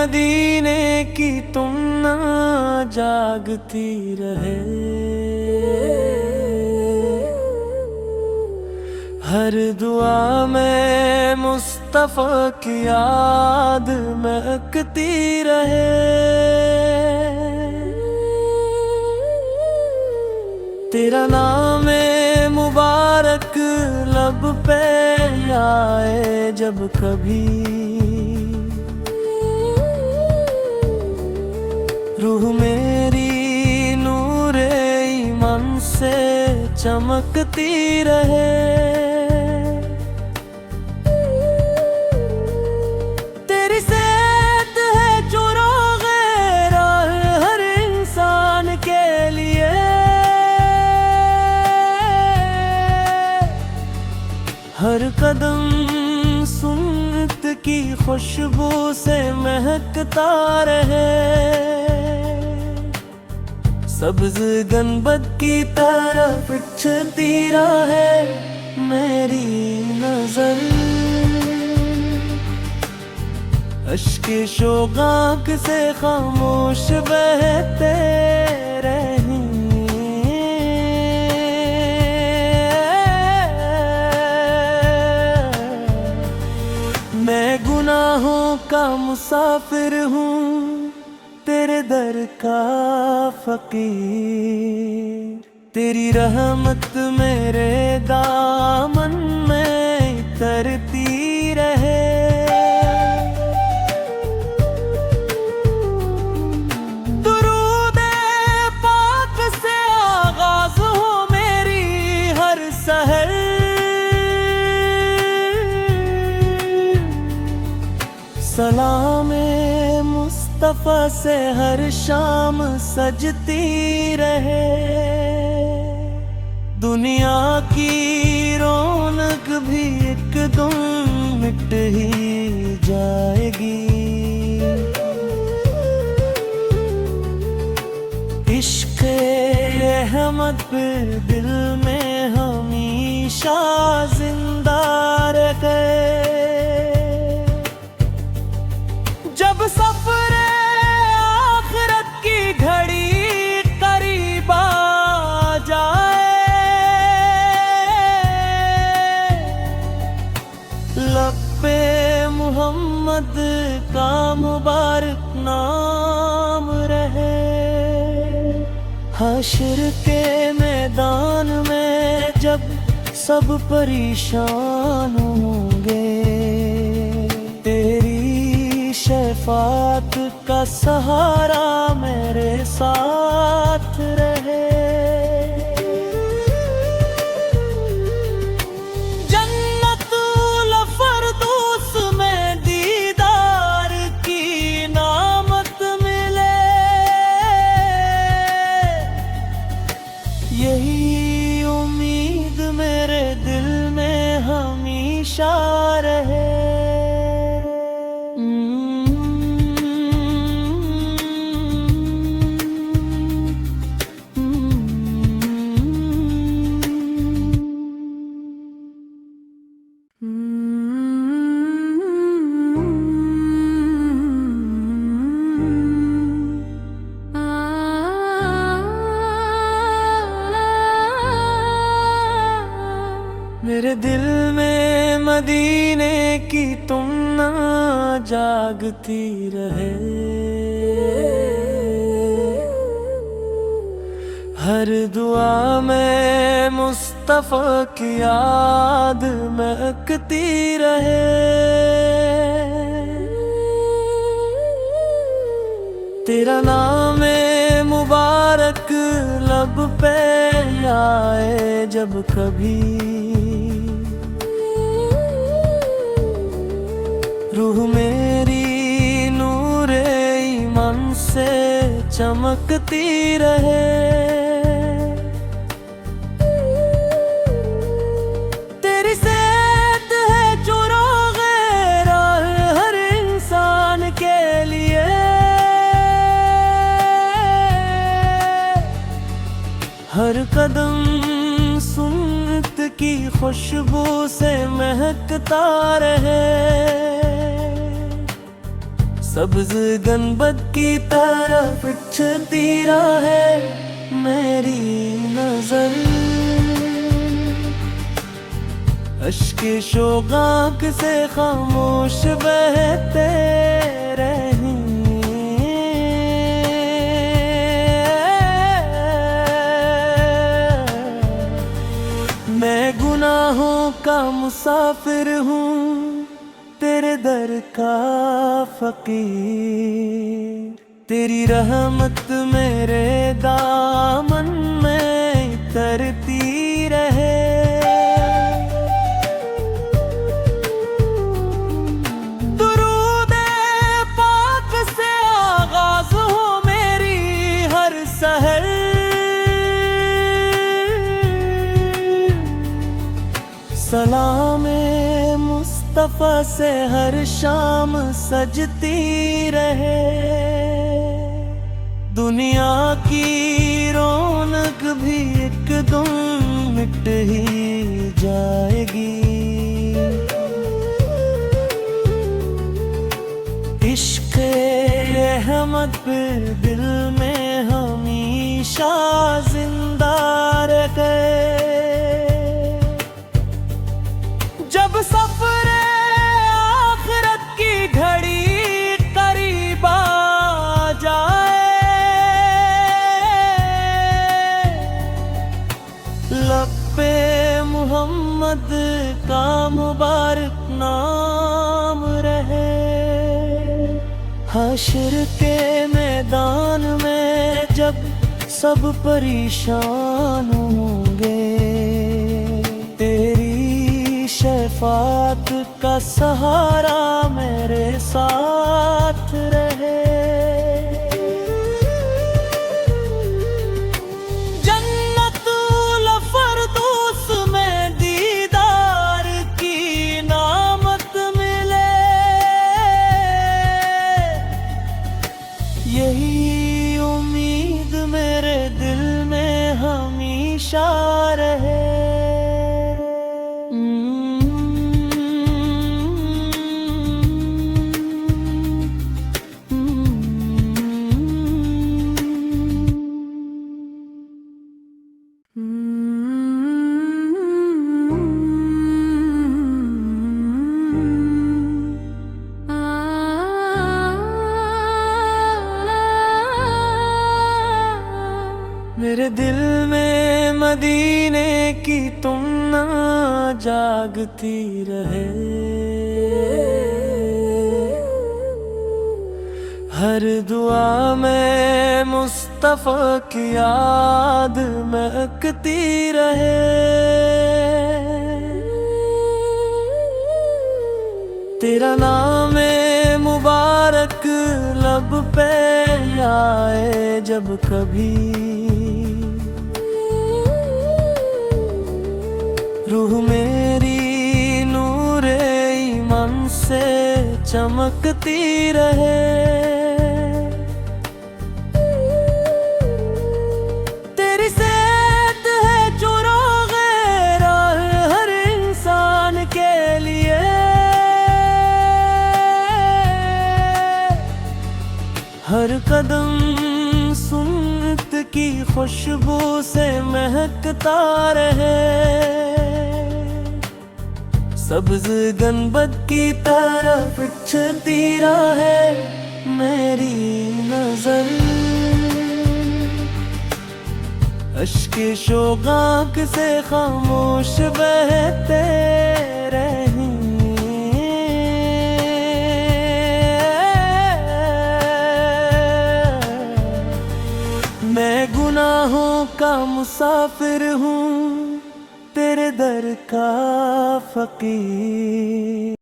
मदीने की तुम ना जागती रहे। हर दुआ में मुस्तफा की याद महकती रहे। तेरा नाम मुबारक लब पे आए जब कभी, रूह मेरी नूरे ईमान से चमकती रहे। तेरी सेहत है जो रोग़े हर इंसान के लिए। हर कदम सुन्नत की खुशबू से महकता रहे। सब्ज़ गनबद की तरह बिछती रहे मेरी नजर। अश्के शोक़ से खामोश बहते रहे। मैं गुनाहों का मुसाफिर हूँ, तेरे दर का फकीर। तेरी रहमत मेरे दामन में तरती रहे। दुरूद पाक से आगाज़ हो मेरी हर सहर। सलामे मुस्तफा से हर शाम सजती रहे। दुनिया की रौनक भी एक दिन मिट ही जाएगी। इश्क़ रहमत फिर दिल में हमेशा जिंदा रहे। जब सफ़रे आखिरत की घड़ी करीब आ जाए, लब पे मुहम्मद का मुबारक नाम रहे। हश्र के मैदान में जब सब परेशान होंगे, तेरी शफ़ाअत का सहारा मेरे साथ रहे। जन्नतुल फ़िरदौस में दीदार की नामत मिले। यही उम्मीद मेरे दिल में हमेशा रहे। मेरे दिल में मदीने की तुम ना जागती रहे। हर दुआ में मुस्तफा की याद महकती रहे। तेरा नाम मुबारक लब पे आए जब कभी, रूह मेरी नूरे ईमान से चमकती रहे। तेरी सेहत है जो रोग़े हर इंसान के लिए। हर कदम सुन्नत की खुशबू से महकता रहे। सब्ज गनबद की तरफ उठती है मेरी नजर, अश्के शोगाक से खामोश बहते रहे। मैं गुनाहों का मुसाफिर हूँ, तेरे दर का फकीर। तेरी रहमत मेरे दामन में तरती रहे। दुरूद पाक से आगाज हो मेरी हर सहर, सलाम मुस्तफा से हर शाम सजती रहे। दुनिया की रौनक भी एक दिन मिट ही जाएगी। इश्क़ रहमत फिर दिल में हमेशा जिंदा रहे। जब सफर आखिरत की घड़ी करीब आ जाए, लब पे मोहम्मद का मुबारक नाम रहे। हश्र के मैदान में जब सब परेशान होंगे, तेरी शफात का सहारा मेरे साथ रहे। जन्नतुल फरदौस में दीदार की नामत मिले, यही उम्मीद मेरे दिल में हमेशा रहे। मेरे दिल में मदीने की तुमना जागती रहे। हर दुआ में मुस्तफा की याद महकती रहे। तेरा नाम मुबारक लब पे आए जब कभी, रूह मेरी नूरे ईमान से चमकती रहे। तेरी सेहत है जो रोग़े हर इंसान के लिए, हर कदम सुन्नत की खुशबू से महकता रहे। सब्ज गनबद की तरफ उठती है मेरी नजर, अश्के शोगाक से खामोश बहते रहे। मैं गुनाहों का मुसाफिर हूँ, तेरे दर का फकीर।